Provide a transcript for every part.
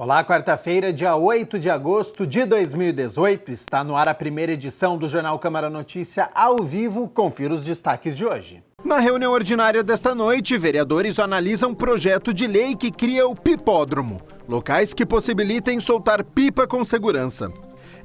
Olá, quarta-feira, dia 8 de agosto de 2018, está no ar a primeira edição do Jornal Câmara Notícia ao vivo. Confira os destaques de hoje. Na reunião ordinária desta noite, vereadores analisam projeto de lei que cria o pipódromo, locais que possibilitem soltar pipa com segurança.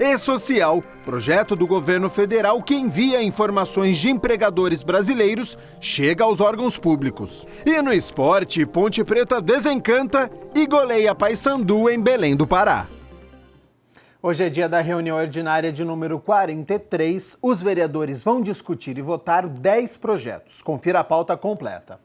E-Social, projeto do governo federal que envia informações de empregadores brasileiros, chega aos órgãos públicos. E no esporte, Ponte Preta desencanta e goleia Paysandu em Belém do Pará. Hoje é dia da reunião ordinária de número 43. Os vereadores vão discutir e votar 10 projetos. Confira a pauta completa.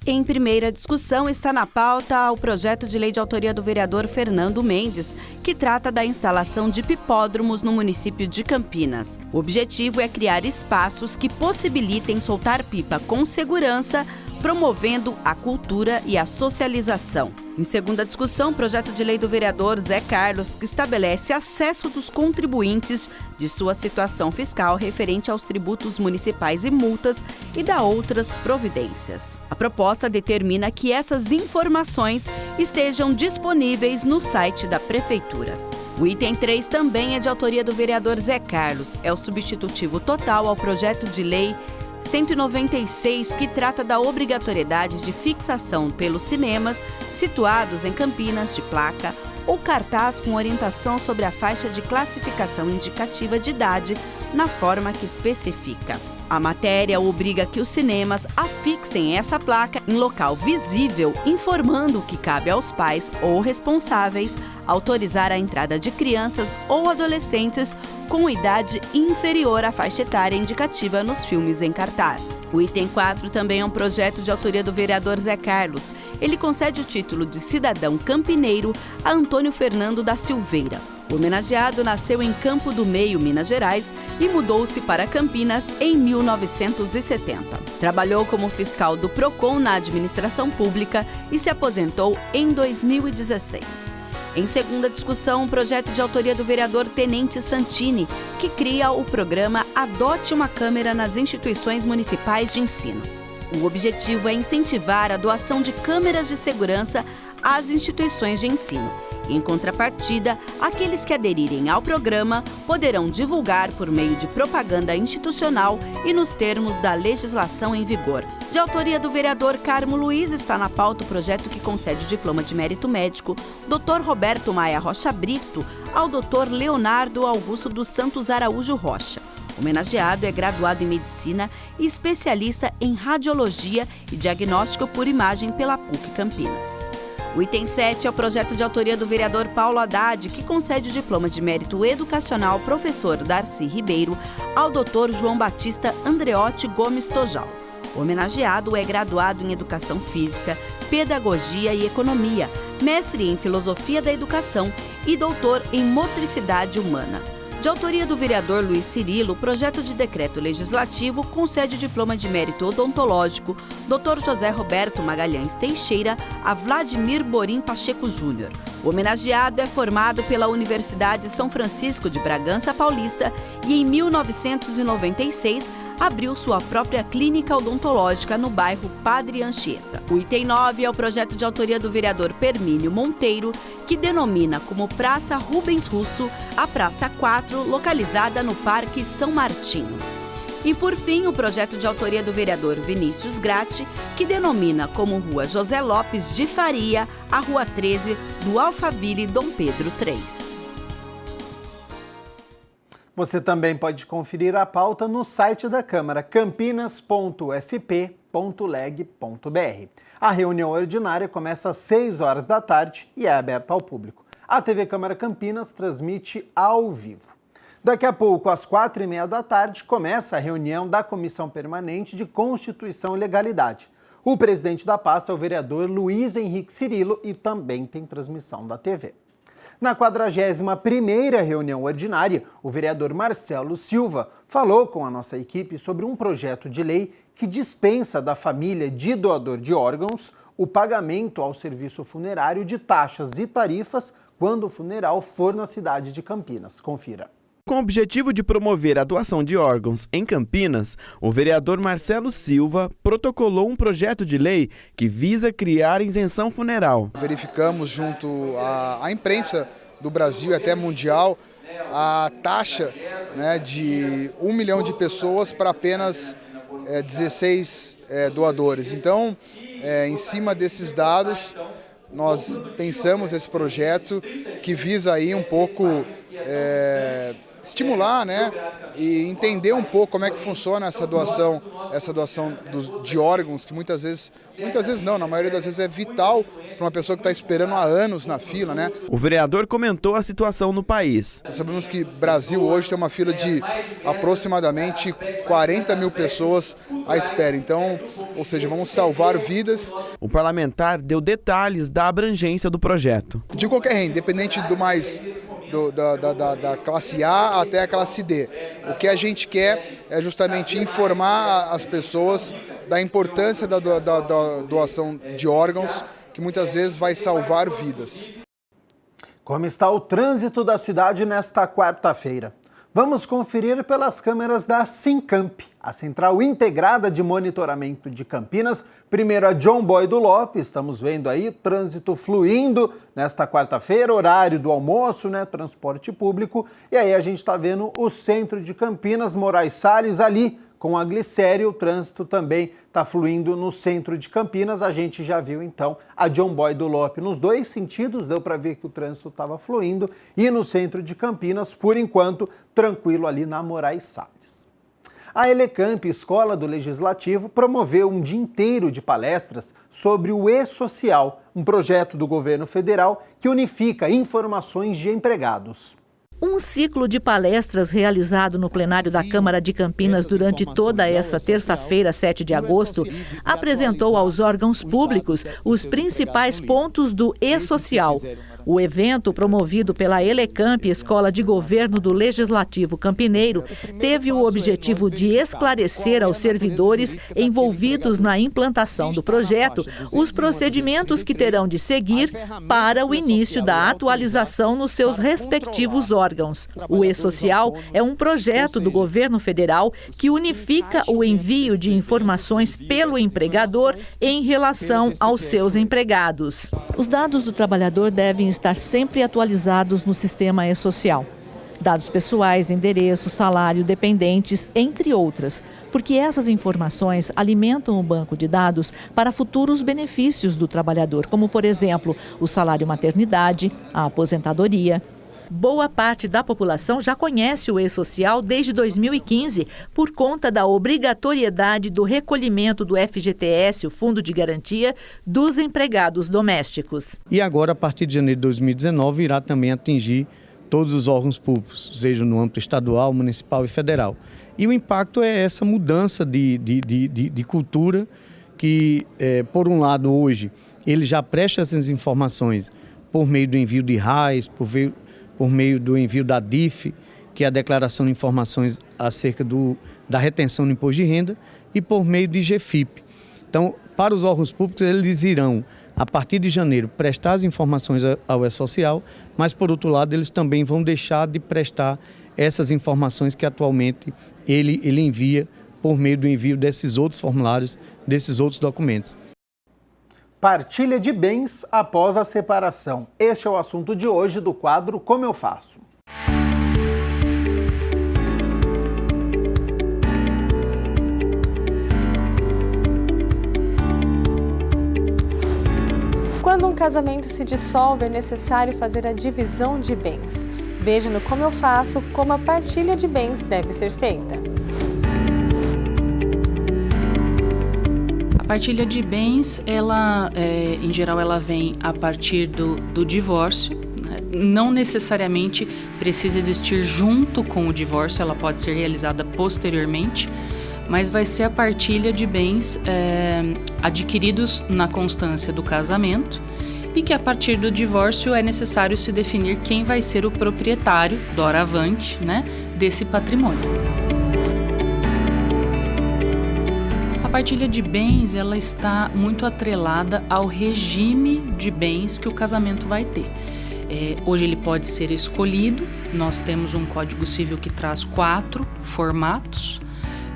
Em primeira discussão está na pauta o projeto de lei de autoria do vereador Fernando Mendes, que trata da instalação de pipódromos no município de Campinas. O objetivo é criar espaços que possibilitem soltar pipa com segurança, promovendo a cultura e a socialização. Em segunda discussão, o projeto de lei do vereador Zé Carlos, que estabelece acesso dos contribuintes de sua situação fiscal referente aos tributos municipais e multas e dá outras providências. A proposta determina que essas informações estejam disponíveis no site da Prefeitura. O item 3 também é de autoria do vereador Zé Carlos. É o substitutivo total ao projeto de lei 196, que trata da obrigatoriedade de fixação pelos cinemas situados em Campinas de placa ou cartaz com orientação sobre a faixa de classificação indicativa de idade na forma que especifica. A matéria obriga que os cinemas afixem essa placa em local visível, informando que cabe aos pais ou responsáveis autorizar a entrada de crianças ou adolescentes com idade inferior à faixa etária indicativa nos filmes em cartaz. O item 4 também é um projeto de autoria do vereador Zé Carlos. Ele concede o título de cidadão campineiro a Antônio Fernando da Silveira. O homenageado nasceu em Campo do Meio, Minas Gerais, e mudou-se para Campinas em 1970. Trabalhou como fiscal do PROCON na administração pública e se aposentou em 2016. Em segunda discussão, um projeto de autoria do vereador Tenente Santini, que cria o programa Adote uma Câmera nas instituições municipais de ensino. O objetivo é incentivar a doação de câmeras de segurança às instituições de ensino. Em contrapartida, aqueles que aderirem ao programa poderão divulgar por meio de propaganda institucional e nos termos da legislação em vigor. De autoria do vereador Carmo Luiz, está na pauta o projeto que concede o diploma de mérito médico Dr. Roberto Maia Rocha Brito ao Dr. Leonardo Augusto dos Santos Araújo Rocha. O homenageado é graduado em Medicina e especialista em Radiologia e Diagnóstico por Imagem pela PUC Campinas. O item 7 é o projeto de autoria do vereador Paulo Haddad, que concede o diploma de mérito educacional professor Darcy Ribeiro ao Dr. João Batista Andreotti Gomes Tojal. O homenageado é graduado em Educação Física, Pedagogia e Economia, mestre em Filosofia da Educação e doutor em Motricidade Humana. De autoria do vereador Luiz Cirilo, o projeto de decreto legislativo concede o diploma de mérito odontológico Dr. José Roberto Magalhães Teixeira a Vladimir Borim Pacheco Júnior. O homenageado é formado pela Universidade São Francisco de Bragança Paulista e em 1996 abriu sua própria clínica odontológica no bairro Padre Anchieta. O item 9 é o projeto de autoria do vereador Permínio Monteiro, que denomina como Praça Rubens Russo a Praça 4, localizada no Parque São Martinho. E, por fim, o projeto de autoria do vereador Vinícius Gratti, que denomina como Rua José Lopes de Faria a Rua 13 do Alphaville Dom Pedro III. Você também pode conferir a pauta no site da Câmara, campinas.sp.leg.br. A reunião ordinária começa às 6 horas da tarde e é aberta ao público. A TV Câmara Campinas transmite ao vivo. Daqui a pouco, às 4h30 da tarde, começa a reunião da Comissão Permanente de Constituição e Legalidade. O presidente da pasta é o vereador Luiz Henrique Cirilo e também tem transmissão da TV. Na 41ª reunião ordinária, o vereador Marcelo Silva falou com a nossa equipe sobre um projeto de lei que dispensa da família de doador de órgãos o pagamento ao serviço funerário de taxas e tarifas quando o funeral for na cidade de Campinas. Confira. Com o objetivo de promover a doação de órgãos em Campinas, o vereador Marcelo Silva protocolou um projeto de lei que visa criar isenção funeral. Verificamos junto à imprensa do Brasil e até mundial a taxa, né, de 1 milhão de pessoas para apenas 16 doadores. Então, em cima desses dados, nós pensamos esse projeto que visa aí um pouco estimular, né, e entender um pouco como é que funciona essa doação de órgãos, que muitas vezes não, na maioria das vezes é vital para uma pessoa que está esperando há anos na fila, né? O vereador comentou a situação no país. Nós sabemos que o Brasil hoje tem uma fila de aproximadamente 40 mil pessoas à espera, então, ou seja, vamos salvar vidas. O parlamentar deu detalhes da abrangência do projeto. De qualquer renda, independente da classe A até a classe D. O que a gente quer é justamente informar as pessoas da importância da doação de órgãos, que muitas vezes vai salvar vidas. Como está o trânsito da cidade nesta quarta-feira? Vamos conferir pelas câmeras da Sincamp, a Central Integrada de Monitoramento de Campinas. Primeiro a João Boy do Lopes, estamos vendo aí trânsito fluindo nesta quarta-feira, horário do almoço, né, transporte público. E aí a gente está vendo o centro de Campinas, Moraes Salles ali, com a Glicério, o trânsito também está fluindo no centro de Campinas. A gente já viu, então, a João Boy do Lopes nos dois sentidos, deu para ver que o trânsito estava fluindo. E no centro de Campinas, por enquanto, tranquilo ali na Moraes Salles. A Elecamp, Escola do Legislativo, promoveu um dia inteiro de palestras sobre o E-Social, um projeto do governo federal que unifica informações de empregados. Um ciclo de palestras realizado no plenário da Câmara de Campinas durante toda essa terça-feira, 7 de agosto, apresentou aos órgãos públicos os principais pontos do E-Social. O evento, promovido pela Elecamp, Escola de Governo do Legislativo Campineiro, teve o objetivo de esclarecer aos servidores envolvidos na implantação do projeto os procedimentos que terão de seguir para o início da atualização nos seus respectivos órgãos. O E-Social é um projeto do governo federal que unifica o envio de informações pelo empregador em relação aos seus empregados. Os dados do trabalhador devem estar sempre atualizados no sistema E-Social. Dados pessoais, endereço, salário, dependentes, entre outras, porque essas informações alimentam o banco de dados para futuros benefícios do trabalhador, como, por exemplo, o salário maternidade, a aposentadoria. Boa parte da população já conhece o E-Social desde 2015, por conta da obrigatoriedade do recolhimento do FGTS, o Fundo de Garantia, dos empregados domésticos. E agora, a partir de janeiro de 2019, irá também atingir todos os órgãos públicos, seja no âmbito estadual, municipal e federal. E o impacto é essa mudança de cultura que, por um lado, hoje, ele já presta essas informações por meio do envio de RAIS, por meio do envio da DIF, que é a Declaração de Informações acerca da retenção do imposto de renda, e por meio de GFIP. Então, para os órgãos públicos, eles irão, a partir de janeiro, prestar as informações ao E-Social, mas, por outro lado, eles também vão deixar de prestar essas informações que atualmente ele envia por meio do envio desses outros formulários, desses outros documentos. Partilha de bens após a separação. Este é o assunto de hoje do quadro Como Eu Faço. Quando um casamento se dissolve, é necessário fazer a divisão de bens. Veja no Como Eu Faço como a partilha de bens deve ser feita. A partilha de bens, em geral, ela vem a partir do divórcio. Né? Não necessariamente precisa existir junto com o divórcio, ela pode ser realizada posteriormente, mas vai ser a partilha de bens adquiridos na constância do casamento e que a partir do divórcio é necessário se definir quem vai ser o proprietário, doravante, né, desse patrimônio. A partilha de bens, ela está muito atrelada ao regime de bens que o casamento vai ter. Hoje ele pode ser escolhido, nós temos um Código Civil que traz 4 formatos.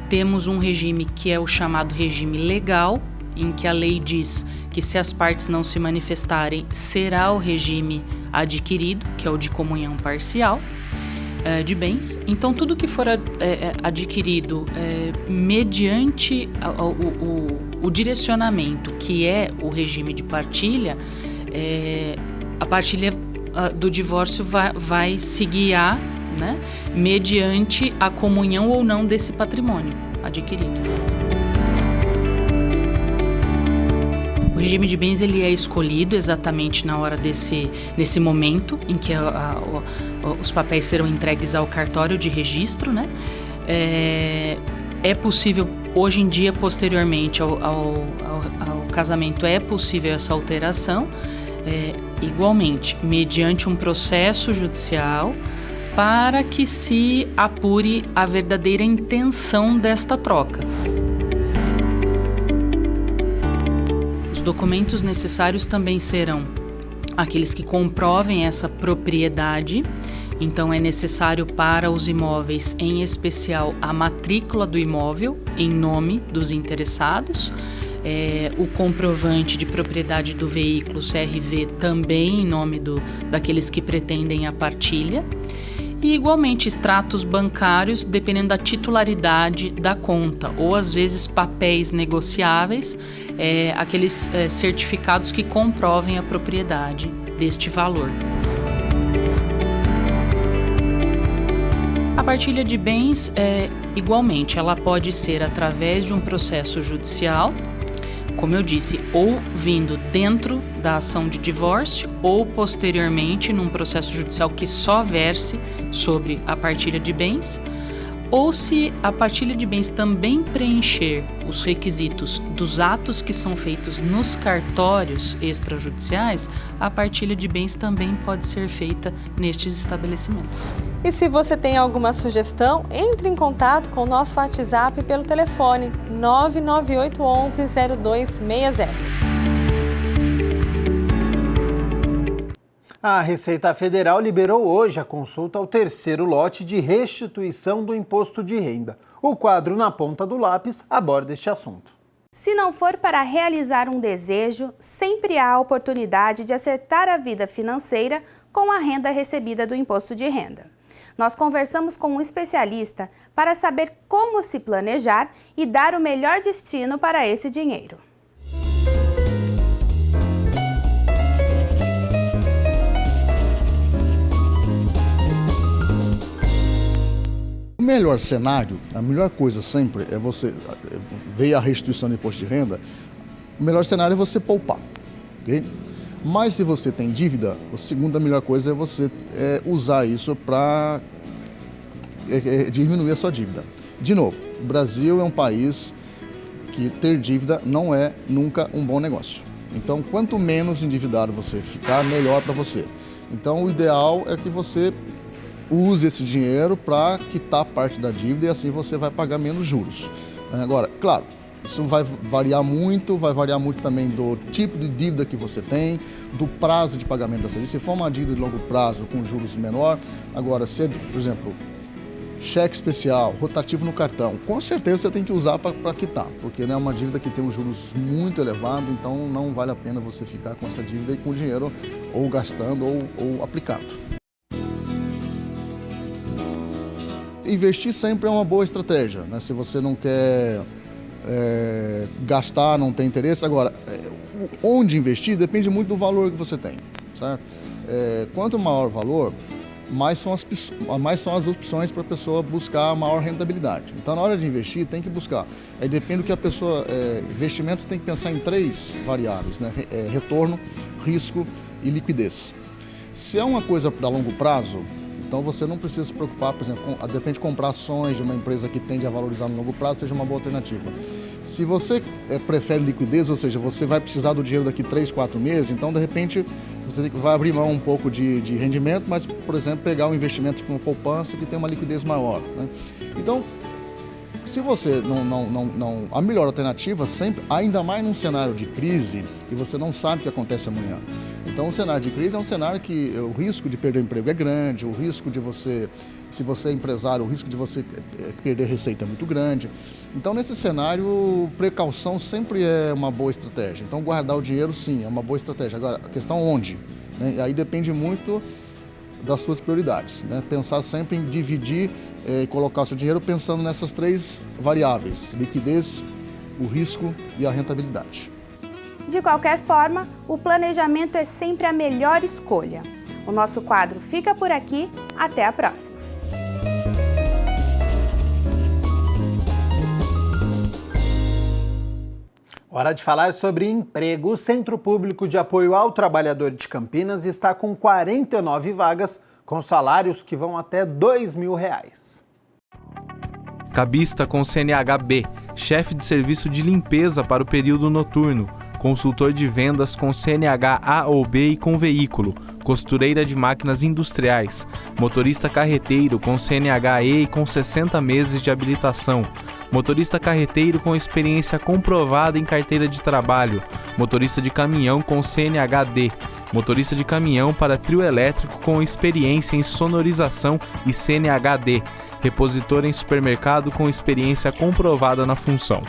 Temos um regime que é o chamado regime legal, em que a lei diz que se as partes não se manifestarem, será o regime adquirido, que é o de comunhão parcial de bens. Então, tudo que for adquirido mediante o direcionamento, que é o regime de partilha, a partilha do divórcio vai se guiar, né, mediante a comunhão ou não desse patrimônio adquirido. O regime de bens ele é escolhido exatamente na hora nesse momento em que os papéis serão entregues ao cartório de registro, né? É possível, hoje em dia, posteriormente ao casamento, é possível essa alteração, igualmente, mediante um processo judicial, para que se apure a verdadeira intenção desta troca. Os documentos necessários também serão aqueles que comprovem essa propriedade. Então, é necessário para os imóveis, em especial, a matrícula do imóvel em nome dos interessados, o comprovante de propriedade do veículo, CRV, também em nome daqueles que pretendem a partilha. E, igualmente, extratos bancários, dependendo da titularidade da conta, ou, às vezes, papéis negociáveis, aqueles certificados que comprovem a propriedade deste valor. A partilha de bens, igualmente, ela pode ser através de um processo judicial, como eu disse, ou vindo dentro da ação de divórcio, ou posteriormente num processo judicial que só verse sobre a partilha de bens, ou se a partilha de bens também preencher os requisitos dos atos que são feitos nos cartórios extrajudiciais, a partilha de bens também pode ser feita nestes estabelecimentos. E se você tem alguma sugestão, entre em contato com o nosso WhatsApp pelo telefone 99811-0260. A Receita Federal liberou hoje a consulta ao terceiro lote de restituição do imposto de renda. O quadro Na Ponta do Lápis aborda este assunto. Se não for para realizar um desejo, sempre há a oportunidade de acertar a vida financeira com a renda recebida do imposto de renda. Nós conversamos com um especialista para saber como se planejar e dar o melhor destino para esse dinheiro. O melhor cenário, a melhor coisa sempre é você ver a restituição do imposto de renda. O melhor cenário é você poupar, ok? Mas se você tem dívida, a segunda melhor coisa é você usar isso para diminuir a sua dívida. De novo, o Brasil é um país que ter dívida não é nunca um bom negócio. Então, quanto menos endividado você ficar, melhor para você. Então, o ideal é que você use esse dinheiro para quitar parte da dívida e assim você vai pagar menos juros. Agora, claro, isso vai variar muito também do tipo de dívida que você tem, do prazo de pagamento dessa dívida. Se for uma dívida de longo prazo com juros menor, agora, se, por exemplo, cheque especial, rotativo no cartão, com certeza você tem que usar para quitar, porque é uma dívida que tem um juros muito elevado, então não vale a pena você ficar com essa dívida e com o dinheiro ou gastando ou aplicado. Investir sempre é uma boa estratégia, né? Se você não quer gastar, não tem interesse. Agora, onde investir depende muito do valor que você tem, certo? Quanto maior o valor, mais são as opções para a pessoa buscar maior rentabilidade. Então, na hora de investir, tem que buscar. Aí depende do que a pessoa... investimentos tem que pensar em 3 variáveis, né? Retorno, risco e liquidez. Se é uma coisa para longo prazo, então você não precisa se preocupar, por exemplo, de repente comprar ações de uma empresa que tende a valorizar no longo prazo seja uma boa alternativa. Se você prefere liquidez, ou seja, você vai precisar do dinheiro daqui 3, 4 meses, então de repente você vai abrir mão um pouco de rendimento, mas, por exemplo, pegar um investimento tipo uma poupança que tem uma liquidez maior, né? Então, se você a melhor alternativa sempre, ainda mais num cenário de crise, que você não sabe o que acontece amanhã, Então o cenário de crise é um cenário que o risco de perder o emprego é grande, o risco de você, se você é empresário, o risco de você perder receita é muito grande. Então nesse cenário, precaução sempre é uma boa estratégia. Então guardar o dinheiro sim, é uma boa estratégia. Agora, a questão onde? Né? E aí depende muito das suas prioridades. Né? Pensar sempre em dividir e colocar o seu dinheiro pensando nessas 3 variáveis: liquidez, o risco e a rentabilidade. De qualquer forma, o planejamento é sempre a melhor escolha. O nosso quadro fica por aqui. Até a próxima! Hora de falar sobre emprego. O Centro Público de Apoio ao Trabalhador de Campinas está com 49 vagas, com salários que vão até R$ 2.000. Cabista com CNH-B, chefe de serviço de limpeza para o período noturno, consultor de vendas com CNH A ou B e com veículo, costureira de máquinas industriais, motorista carreteiro com CNH E e com 60 meses de habilitação, motorista carreteiro com experiência comprovada em carteira de trabalho, motorista de caminhão com CNH-D, motorista de caminhão para trio elétrico com experiência em sonorização e CNH-D, repositor em supermercado com experiência comprovada na função.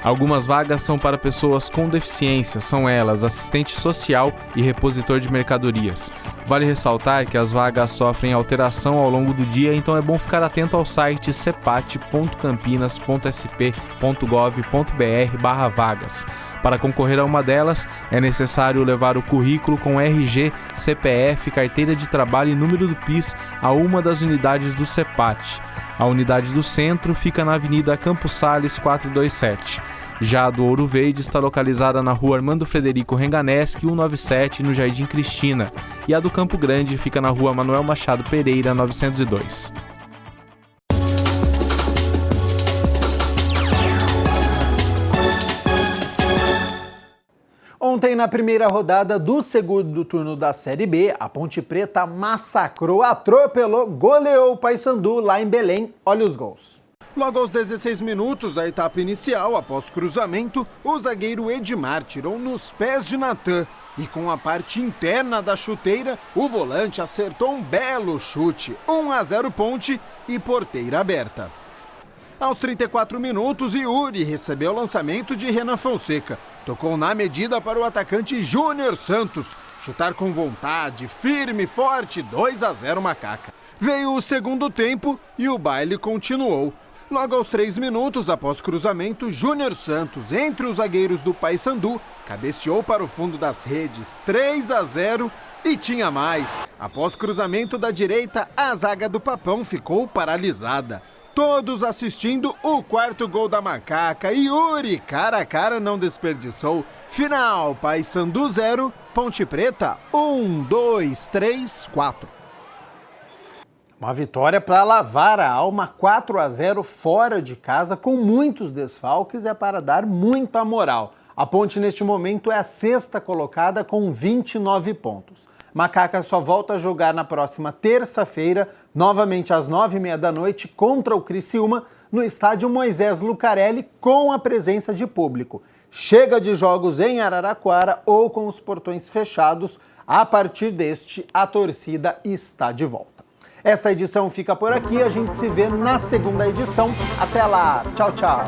Algumas vagas são para pessoas com deficiência, são elas assistente social e repositor de mercadorias. Vale ressaltar que as vagas sofrem alteração ao longo do dia, então é bom ficar atento ao site cepat.campinas.sp.gov.br/vagas. Para concorrer a uma delas, é necessário levar o currículo com RG, CPF, carteira de trabalho e número do PIS a uma das unidades do CEPAT. A unidade do centro fica na Avenida Campos Sales 427. Já a do Ouro Verde está localizada na Rua Armando Frederico Renganeschi 197, no Jardim Cristina. E a do Campo Grande fica na Rua Manuel Machado Pereira 902. Ontem, na primeira rodada do segundo turno da Série B, a Ponte Preta massacrou, atropelou, goleou o Paysandu lá em Belém. Olha os gols. Logo aos 16 minutos da etapa inicial, após cruzamento, o zagueiro Edmar tirou nos pés de Natan. E com a parte interna da chuteira, o volante acertou um belo chute. 1-0 Ponte e porteira aberta. Aos 34 minutos, Yuri recebeu o lançamento de Renan Fonseca. Tocou na medida para o atacante Júnior Santos. Chutar com vontade, firme e forte, 2-0 Macaca. Veio o segundo tempo e o baile continuou. Logo aos 3 minutos, após cruzamento, Júnior Santos, entre os zagueiros do Paysandu, cabeceou para o fundo das redes, 3-0 e tinha mais. Após cruzamento da direita, a zaga do Papão ficou paralisada. Todos assistindo o quarto gol da Macaca. Yuri, cara a cara, não desperdiçou. Final, Paysandu 0, Ponte Preta 1, 2, 3, 4. Uma vitória para lavar a alma, 4-0 fora de casa, com muitos desfalques, é para dar muita moral. A Ponte, neste momento, é a 6ª colocada com 29 pontos. Macaca só volta a jogar na próxima terça-feira, novamente às 9h30 da noite, contra o Criciúma, no estádio Moisés Lucarelli, com a presença de público. Chega de jogos em Araraquara ou com os portões fechados. A partir deste, a torcida está de volta. Essa edição fica por aqui, a gente se vê na segunda edição. Até lá, tchau, tchau!